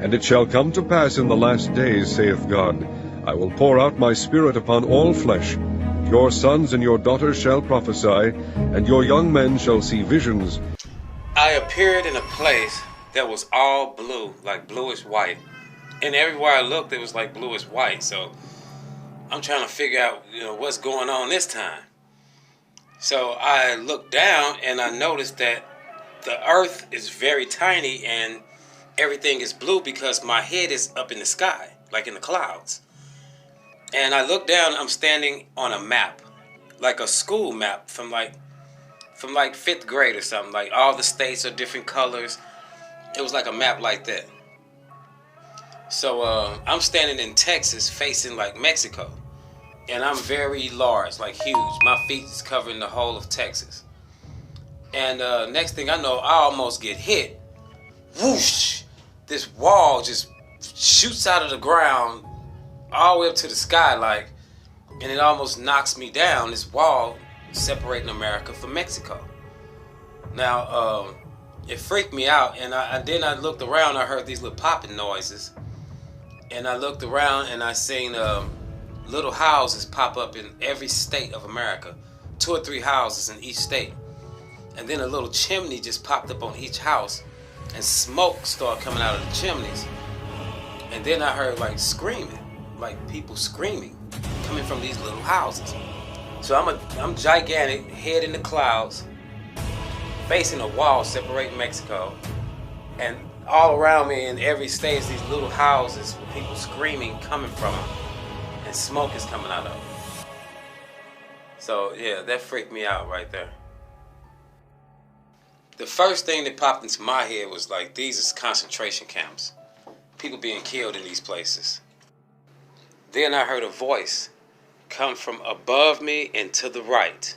And it shall come to pass in the last days, saith God, I will pour out my Spirit upon all flesh. Your sons and your daughters shall prophesy, and your young men shall see visions. I appeared in a place that was all blue, like bluish white. And everywhere I looked, it was like bluish white. So I'm trying to figure out, what's going on this time. So I looked down and I noticed that the earth is very tiny and everything is blue because my head is up in the sky, like in the clouds. And I look down, I'm standing on a map, like a school map from like 5th grade or something. Like all the states are different colors. It was like a map like that. So I'm standing in Texas facing like Mexico. And I'm very large, like huge. My feet is covering the whole of Texas. And next thing I know, I almost get hit. Whoosh! This wall just shoots out of the ground all the way up to the sky, and it almost knocks me down. This wall separating America from Mexico. Now, it freaked me out, and then I looked around. I heard these little popping noises, and I looked around and I seen little houses pop up in every state of America, 2 or 3 houses in each state. And then a little chimney just popped up on each house, and smoke started coming out of the chimneys. And then I heard like screaming, like people screaming, coming from these little houses. So I'm gigantic, head in the clouds, facing a wall separating Mexico, and all around me in every state is these little houses with people screaming coming from them, and smoke is coming out of them. So yeah, that freaked me out right there. The first thing that popped into my head was like, these is concentration camps. People being killed in these places. Then I heard a voice come from above me and to the right.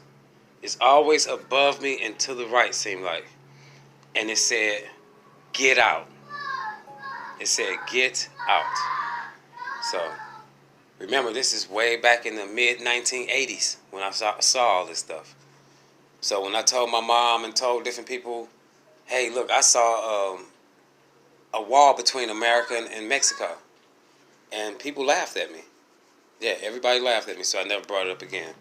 It's always above me and to the right, seemed like. And it said, get out. It said, get out. So, remember, this is way back in the mid-1980s when I saw all this stuff. So when I told my mom and told different people, hey, look, I saw a wall between America and Mexico. And people laughed at me. Yeah, everybody laughed at me, so I never brought it up again.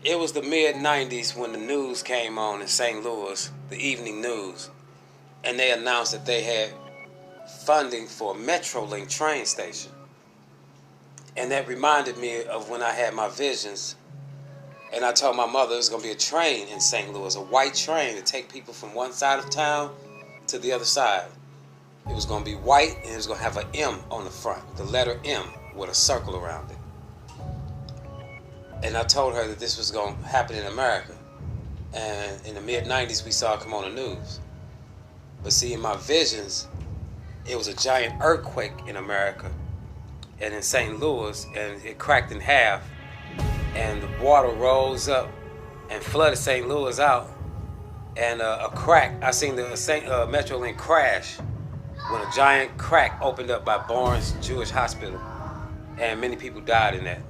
It was the mid-90s when the news came on in St. Louis, the evening news, and they announced that they had funding for a Metrolink train station. And that reminded me of when I had my visions, and I told my mother there was going to be a train in St. Louis, a white train to take people from one side of town to the other side. It was going to be white, and it was going to have an M on the front, the letter M with a circle around it. And I told her that this was going to happen in America. And in the mid-90s, we saw it come on the news. But see, in my visions, it was a giant earthquake in America and in St. Louis, and it cracked in half. And the water rose up and flooded St. Louis out. And a crack, I seen the Metrolink crash when a giant crack opened up by Barnes Jewish Hospital. And many people died in that.